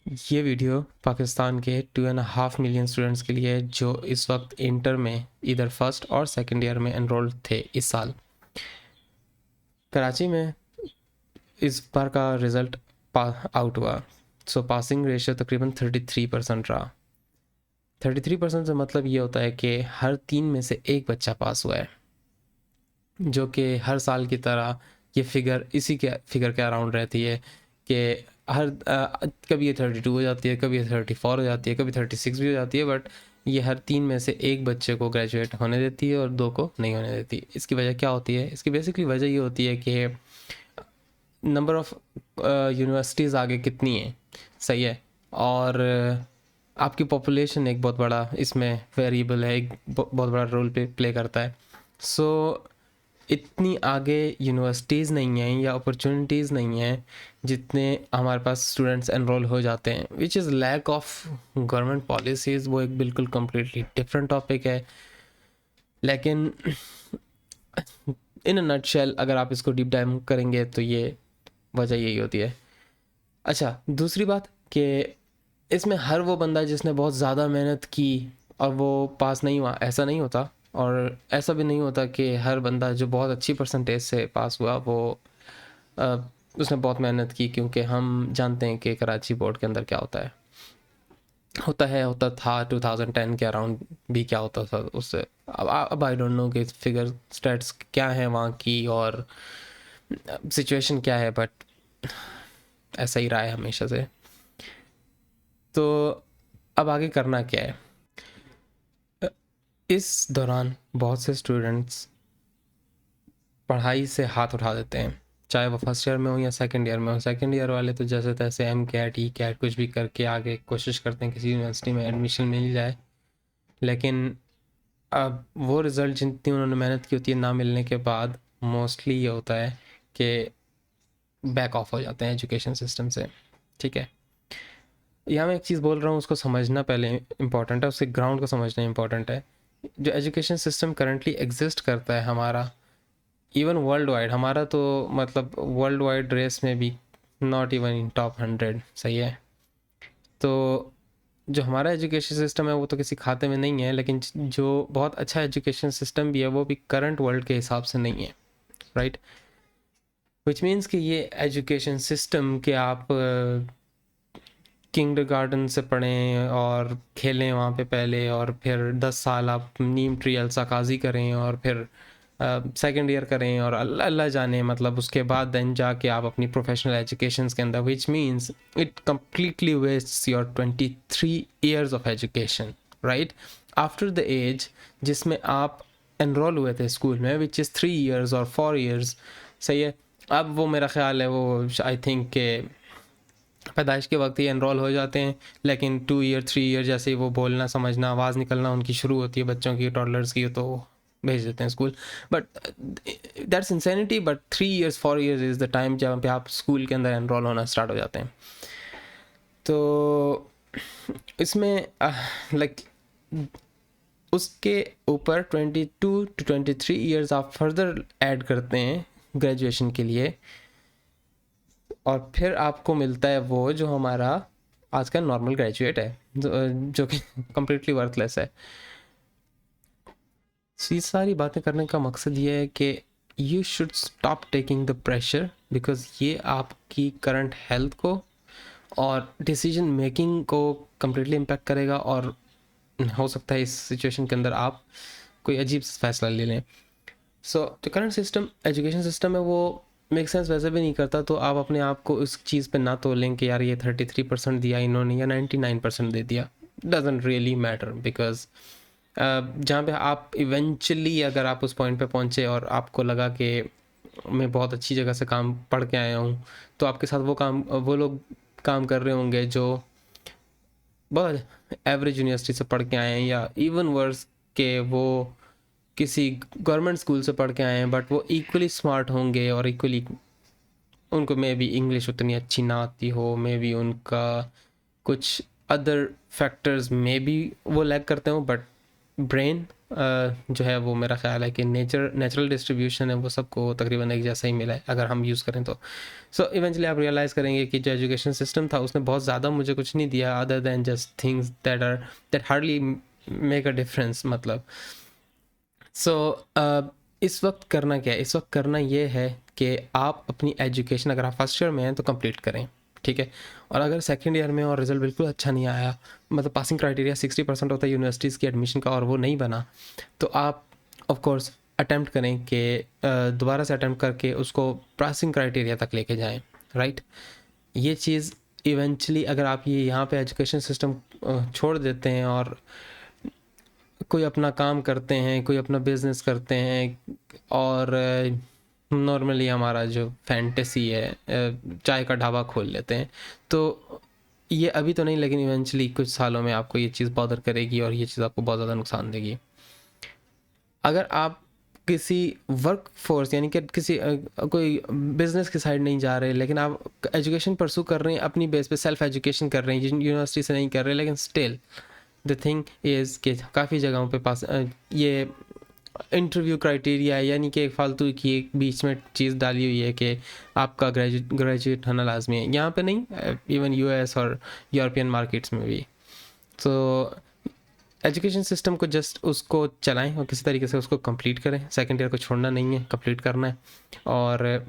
ये वीडियो पाकिस्तान के 2.5 million students के लिए है जो इस वक्त इंटर में इधर फर्स्ट और सेकेंड ईयर में एनरोल्ड थे इस साल। कराची में इस बार का रिज़ल्ट आउट हुआ। सो पासिंग रेशियो तकरीबन 33% रहा। 33% से मतलब ये होता है कि हर 3 में से एक बच्चा पास हुआ है, जो कि हर साल की तरह ये इसी के फिगर के अराउंड रहती है कि कभी ये 32 हो जाती है, कभी ये 34 हो जाती है, कभी 36 भी हो जाती है, बट ये हर 3 में से एक बच्चे को ग्रेजुएट होने देती है और 2 को नहीं होने देती। इसकी वजह क्या होती है? इसकी बेसिकली वजह ये होती है कि नंबर ऑफ़ यूनिवर्सिटीज़ आगे कितनी है, सही है, और आपकी पॉपुलेशन एक बहुत बड़ा इसमें वेरिएबल है, एक बहुत बड़ा रोल प्ले करता है। सो इतनी आगे यूनिवर्सिटीज़ नहीं हैं या अपॉर्चुनिटीज़ नहीं हैं जितने हमारे पास स्टूडेंट्स एनरोल हो जाते हैं, which is lack of government policies. वो एक बिल्कुल कम्प्लीटली डिफरेंट टॉपिक है, लेकिन इन अ नटशेल अगर आप इसको डीप डाइव करेंगे तो ये वजह यही होती है। अच्छा, दूसरी बात कि इसमें हर वो बंदा जिसने बहुत ज़्यादा मेहनत की और वो पास नहीं हुआ, ऐसा नहीं होता। और ऐसा भी नहीं होता कि हर बंदा जो बहुत अच्छी परसेंटेज से पास हुआ वो अ, उसने बहुत मेहनत की, क्योंकि हम जानते हैं कि कराची बोर्ड के अंदर क्या होता था 2010 के अराउंड भी क्या होता था उससे। अब आई डोंट नो कि फिगर स्टेट्स क्या है वहाँ की और सिचुएशन क्या है, बट ऐसा ही रहा है हमेशा से। तो अब आगे करना क्या है? इस दौरान बहुत से स्टूडेंट्स पढ़ाई से हाथ उठा देते हैं, चाहे वो फर्स्ट ईयर में हो या सेकंड ईयर में हो। सेकंड ईयर वाले तो जैसे तैसे एम कैट ई कैट कुछ भी करके आगे कोशिश करते हैं किसी यूनिवर्सिटी में एडमिशन मिल जाए, लेकिन अब वो रिज़ल्ट जितनी उन्होंने मेहनत की होती है ना मिलने के बाद मोस्टली ये होता है कि बैक ऑफ हो जाते हैं एजुकेशन सिस्टम से। ठीक है, यहाँ मैं एक चीज़ बोल रहा हूँ उसको समझना पहले इम्पॉर्टेंट है, उसके ग्राउंड को समझना इम्पॉर्टेंट है। जो एजुकेशन सिस्टम करंटली एग्जिस्ट करता है हमारा, इवन वर्ल्ड वाइड, हमारा तो मतलब वर्ल्ड वाइड रेस में भी नॉट इवन इन टॉप 100, सही है। तो जो हमारा एजुकेशन सिस्टम है वो तो किसी खाते में नहीं है, लेकिन जो बहुत अच्छा एजुकेशन सिस्टम भी है वो भी करंट वर्ल्ड के हिसाब से नहीं है, राइट। विच मीन्स कि ये एजुकेशन सिस्टम के आप किंडरगार्टन से पढ़ें और खेलें वहाँ पे पहले, और फिर 10 साल आप नीम ट्री अलसाकाजी करें और फिर सेकेंड ईयर करें और अल्लाह अल्लाह जाने, मतलब उसके बाद देन जाके आप अपनी प्रोफेशनल एजुकेशन के अंदर, which means it completely wastes your 23 years of education, right. After the age जिसमें आप एनरोल हुए थे स्कूल में, विच इज़ 3 ईयर्स और 4 ईयर्स, सही है। अब वो मेरा ख्याल है वो आई थिंक के पैदाइश के वक्त ही एनरोल हो जाते हैं, लेकिन 2 ईयर 3 ईयर जैसे ही वो बोलना समझना आवाज़ निकलना उनकी शुरू होती है बच्चों की, टॉडलर्स की, तो भेज देते हैं school. But that's insanity. But 3 years 4 years is the time जब पे आप स्कूल के अंदर एनरोल होना स्टार्ट हो जाते हैं। तो इसमें लाइक उसके ऊपर 22 to 23 ईयर्स आप फर्दर ऐड करते हैं ग्रेजुएशन के लिए, और फिर आपको मिलता है वो जो हमारा आज का नॉर्मल ग्रेजुएट है, जो कि कम्प्लीटली वर्थलेस है। ये सारी बातें करने का मकसद ये है कि you should stop taking the pressure, because ये आपकी करंट हेल्थ को और डिसीजन मेकिंग को कम्प्लीटली इम्पेक्ट करेगा, और हो सकता है इस सिचुएशन के अंदर आप कोई अजीब फैसला ले लें। सो जो करंट सिस्टम एजुकेशन सिस्टम है वो मेक सेंस वैसे भी नहीं करता, तो आप अपने आप को उस चीज़ पे ना तोलें कि यार ये 33% दिया इन्होंने या 99% दे दिया। डजेंट रियली मैटर, बिकॉज जहाँ पे आप इवेंचुअली अगर आप उस पॉइंट पे पहुँचे और आपको लगा कि मैं बहुत अच्छी जगह से काम पढ़ के आया हूँ, तो आपके साथ वो लोग काम कर रहे होंगे जो बहुत एवरेज यूनिवर्सिटी से पढ़ के आए हैं, या इवन वर्स के वो किसी गवर्नमेंट स्कूल से पढ़ के आए हैं, बट वो इक्वली स्मार्ट होंगे और इक्वली उनको मे बी इंग्लिश उतनी अच्छी ना आती हो, मे बी उनका कुछ अदर फैक्टर्स मे बी वो लैक करते हो, बट ब्रेन जो है वो मेरा ख्याल है कि नेचुरल डिस्ट्रीब्यूशन है वो सबको तकरीबन एक जैसा ही मिला है अगर हम यूज़ करें तो। सो इवेंचुअली आप रियलाइज़ करेंगे कि जो एजुकेशन सिस्टम था उसने बहुत ज़्यादा मुझे कुछ नहीं दिया other than just things that hardly make a difference मतलब। सो इस वक्त करना क्या है, इस वक्त करना ये है कि आप अपनी एजुकेशन अगर आप फर्स्ट ईयर में हैं तो कंप्लीट करें, ठीक है। और अगर सेकेंड ईयर में और रिजल्ट बिल्कुल अच्छा नहीं आया, मतलब पासिंग क्राइटेरिया 60% होता है यूनिवर्सिटीज़ की एडमिशन का और वो नहीं बना, तो आप ऑफ कोर्स अटैम्प्ट करें कि दोबारा से अटैम्प्ट करके उसको पासिंग क्राइटेरिया तक लेके जाएं, राइट। ये चीज़ इवेंचुअली अगर आप ये यहाँ पे एजुकेशन सिस्टम छोड़ देते हैं और कोई अपना काम करते हैं, कोई अपना बिजनेस करते हैं और नॉर्मली हमारा जो फैंटेसी है चाय का ढाबा खोल लेते हैं, तो ये अभी तो नहीं लेकिन इवेंचुअली कुछ सालों में आपको ये चीज़ बॉदर करेगी और ये चीज़ आपको बहुत ज़्यादा नुकसान देगी। अगर आप किसी वर्क फोर्स यानी कि किसी कोई बिजनेस की साइड नहीं जा रहे लेकिन आप एजुकेशन परसू कर रहे हैं अपनी बेस पे, सेल्फ एजुकेशन कर रहे हैं, यूनिवर्सिटी से नहीं कर रहे, लेकिन स्टिल द थिंग इज़ कि काफ़ी जगहों पे पास ये इंटरव्यू क्राइटेरिया यानी कि एक फालतू की एक बीच में चीज़ डाली हुई है कि आपका ग्रेजुएट होना लाजमी है, यहाँ पे नहीं, इवन यूएस और यूरोपियन मार्केट्स में भी। तो एजुकेशन सिस्टम को जस्ट उसको चलाएं और किसी तरीके से उसको कंप्लीट करें, सेकेंड ईयर को छोड़ना नहीं है, कंप्लीट करना है। और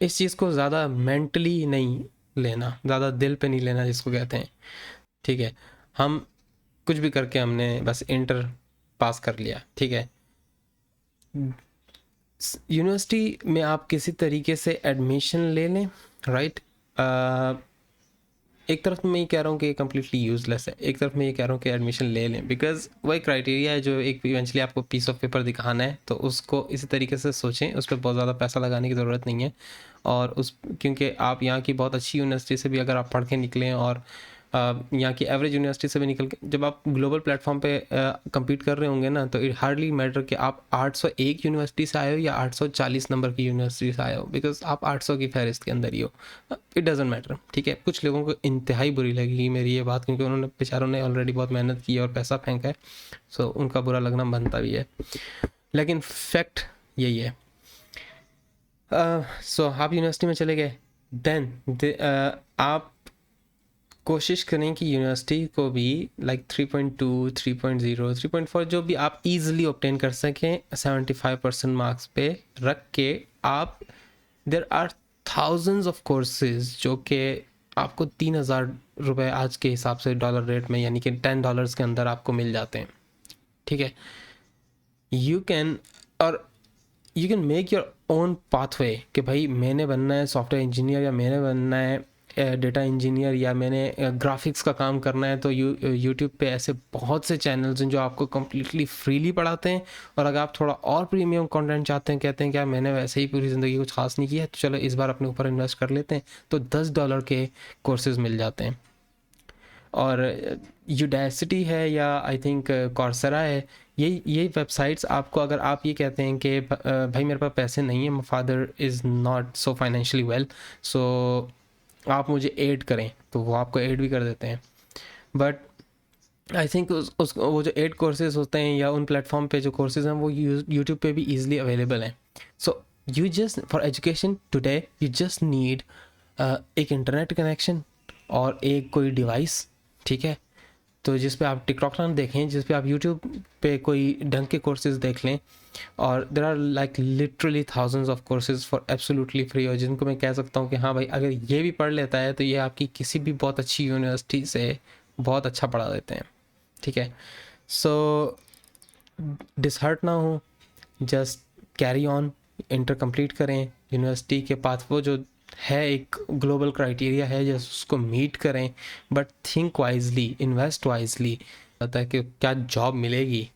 इस चीज़ को ज़्यादा मेंटली नहीं लेना, ज़्यादा दिल पे नहीं लेना जिसको कहते हैं, ठीक है। हम कुछ भी करके हमने बस इंटर पास कर लिया, ठीक है। यूनिवर्सिटी में आप किसी तरीके से एडमिशन ले लें, राइट। एक तरफ मैं ये कह रहा हूँ कि कम्प्लीटली यूज़लेस है, एक तरफ मैं ये कह रहा हूँ कि एडमिशन ले लें, बिकॉज वही क्राइटेरिया है जो एक इवेंचुअली आपको पीस ऑफ पेपर दिखाना है, तो उसको इसी तरीके से सोचें, उस पर बहुत ज़्यादा पैसा लगाने की ज़रूरत नहीं है। और उस क्योंकि आप यहाँ की बहुत अच्छी यूनिवर्सिटी से भी अगर आप पढ़ के निकलें और यहाँ की एवरेज यूनिवर्सिटी से भी निकल के जब आप ग्लोबल प्लेटफॉर्म पे compete कर रहे होंगे ना, तो इट हार्डली मैटर कि आप 801 यूनिवर्सिटी से आए हो या 840 नंबर की यूनिवर्सिटी से आए हो, बिकॉज आप 800 की फहरिस्त के अंदर ही हो। इट डजेंट मैटर, ठीक है। कुछ लोगों को इंतहाई बुरी लगेगी मेरी ये बात, क्योंकि उन्होंने बेचारों ने ऑलरेडी बहुत मेहनत की और पैसा फेंका है, सो उनका बुरा लगना बनता भी है, लेकिन फैक्ट यही है। सो आप यूनिवर्सिटी में चले गए, देन आप कोशिश करें कि यूनिवर्सिटी को भी लाइक 3.2, 3.0, 3.4 जो भी आप इजीली ऑब्टेन कर सकें 75% मार्क्स पे रख के आप, there are thousands of courses जो कि आपको 3,000 रुपये आज के हिसाब से डॉलर रेट में यानी कि $10 के अंदर आपको मिल जाते हैं, ठीक है। You can make your own pathway कि भाई मैंने बनना है सॉफ्टवेयर इंजीनियर या मैंने बनना है डेटा इंजीनियर या मैंने ग्राफिक्स का काम करना है, तो यूट्यूब पे ऐसे बहुत से चैनल्स हैं जो आपको कम्प्लीटली फ्रीली पढ़ाते हैं। और अगर आप थोड़ा और प्रीमियम कंटेंट चाहते हैं, कहते हैं कि मैंने वैसे ही पूरी ज़िंदगी कुछ खास नहीं किया है, तो चलो इस बार अपने ऊपर इन्वेस्ट कर लेते हैं, तो $10 के कोर्सेज मिल जाते हैं। और यूडेसिटी है या आई थिंक कॉर्सेरा है, ये वेबसाइट्स आपको, अगर आप ये कहते हैं कि भाई मेरे पास पैसे नहीं है, my father is not so financially well, so आप मुझे एड करें, तो वो आपको एड भी कर देते हैं। बट आई थिंक वो जो एड कोर्सेज होते हैं या उन प्लेटफॉर्म पे जो कोर्सेज हैं वो यूट्यूब पे भी ईजिली अवेलेबल हैं। So you just for education today you just need एक इंटरनेट कनेक्शन और एक कोई डिवाइस, ठीक है। तो जिस पे आप टिकटॉक ना देखें, जिस पे आप यूट्यूब पे कोई ढंग के कोर्सेज देख लें, और there are like literally thousands of courses for absolutely free, और जिनको मैं कह सकता हूँ कि हाँ भाई अगर ये भी पढ़ लेता है तो ये आपकी किसी भी बहुत अच्छी यूनिवर्सिटी से बहुत अच्छा पढ़ा देते हैं, ठीक है। सो डिसहर्ट ना हो, just carry on, inter complete करें, यूनिवर्सिटी के पास वो जो है एक ग्लोबल क्राइटेरिया है जस्ट उसको मीट करें, but think wisely, invest wisely. पता है कि क्या जॉब मिलेगी,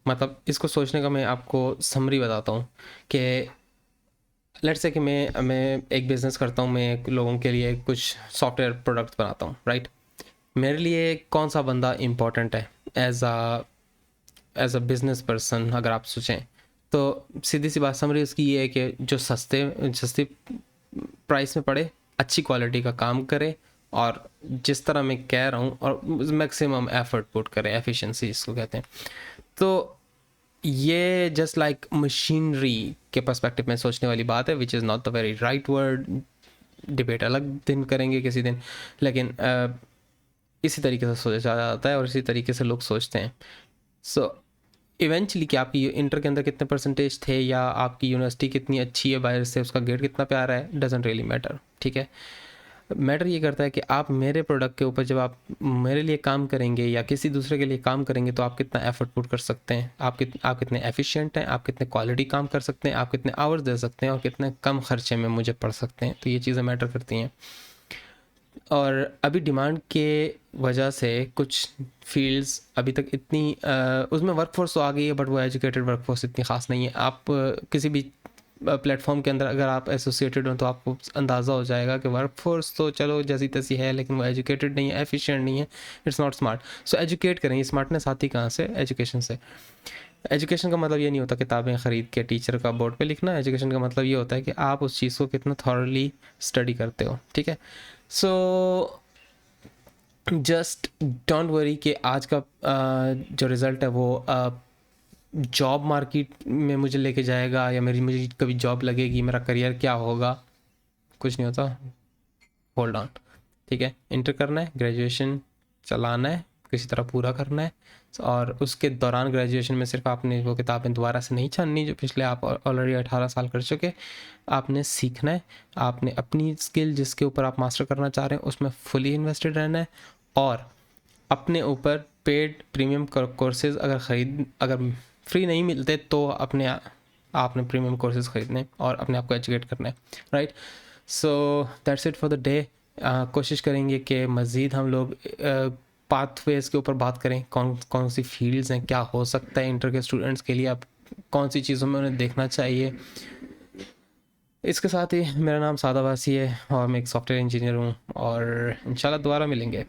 मतलब इसको सोचने का मैं आपको समरी बताता हूँ कि लेट्स से कि मैं एक बिज़नेस करता हूँ, मैं लोगों के लिए कुछ सॉफ्टवेयर प्रोडक्ट बनाता हूँ, राइट। मेरे लिए कौन सा बंदा इम्पोर्टेंट है एज अ बिजनेस पर्सन, अगर आप सोचें तो सीधी सी बात समरी उसकी ये है कि जो सस्ती प्राइस में पड़े, अच्छी क्वालिटी का काम करे, और जिस तरह मैं कह रहा हूँ और मैक्सिमम एफर्ट पुट करे, एफिशिएंसी इसको कहते हैं। तो ये जस्ट लाइक मशीनरी के पर्सपेक्टिव में सोचने वाली बात है, which is not the very right word. Debate अलग दिन करेंगे किसी दिन, लेकिन इसी तरीके से सोचा जाता है और इसी तरीके से लोग सोचते हैं। सो इवेंचुअली कि आपकी इंटर के अंदर कितने परसेंटेज थे या आपकी यूनिवर्सिटी कितनी अच्छी है बाहर से, उसका ग्रेड कितना प्यारा है, डजेंट रियली मैटर, ठीक है। मैटर ये करता है कि आप मेरे प्रोडक्ट के ऊपर जब आप मेरे लिए काम करेंगे या किसी दूसरे के लिए काम करेंगे तो आप कितना एफर्ट पुट कर सकते हैं, आप कितने एफिशिएंट हैं, आप कितने क्वालिटी काम कर सकते हैं, आप कितने आवर्स दे सकते हैं और कितने कम खर्चे में मुझे पड़ सकते हैं। तो ये चीज़ें मैटर करती हैं। और अभी डिमांड के वजह से कुछ फील्ड्स अभी तक इतनी उसमें वर्कफोर्स तो आ गई है, बट वो एजुकेटेड वर्कफोर्स इतनी ख़ास नहीं है। आप किसी भी प्लेटफॉर्म के अंदर अगर आप एसोसिएटेड हो तो आपको अंदाज़ा हो जाएगा कि वर्कफोर्स तो चलो जैसी तैसी है, लेकिन वो एजुकेटेड नहीं है, एफिशिएंट नहीं है, it's not smart. So educate करें। स्मार्टनेस आती कहाँ से? एजुकेशन से। एजुकेशन का मतलब ये नहीं होता किताबें ख़रीद के टीचर का बोर्ड पे लिखना। एजुकेशन का मतलब ये होता है कि आप उस चीज़ को कितना थॉरली स्टडी करते हो, ठीक है। सो जस्ट डोंट वरी कि आज का जो रिज़ल्ट है वो जॉब मार्केट में मुझे लेके जाएगा या मुझे कभी जॉब लगेगी, मेरा करियर क्या होगा, कुछ नहीं होता। होल्ड ऑन, ठीक है। इंटर करना है, ग्रेजुएशन चलाना है, किसी तरह पूरा करना है, और उसके दौरान ग्रेजुएशन में सिर्फ आपने वो किताबें दोबारा से नहीं छाननी जो पिछले आप ऑलरेडी 18 साल कर चुके। आपने सीखना है, आपने अपनी स्किल जिसके ऊपर आप मास्टर करना चाह रहे हैं उसमें फुली इन्वेस्टेड रहना है, और अपने ऊपर पेड प्रीमियम कोर्सेज अगर फ्री नहीं मिलते तो आपने प्रीमियम कोर्सेज ख़रीदने और अपने आप को एजुकेट करना है, right. So that's it for the day. कोशिश करेंगे कि मज़ीद हम लोग पाथवेज़ के ऊपर बात करें, कौन कौन सी फील्ड्स हैं, क्या हो सकता है इंटर के स्टूडेंट्स के लिए, अब कौन सी चीज़ों में उन्हें देखना चाहिए। इसके साथ ही मेरा नाम सादा वासी है और मैं एक सॉफ्टवेयर इंजीनियर हूँ, और इंशाल्लाह दोबारा मिलेंगे।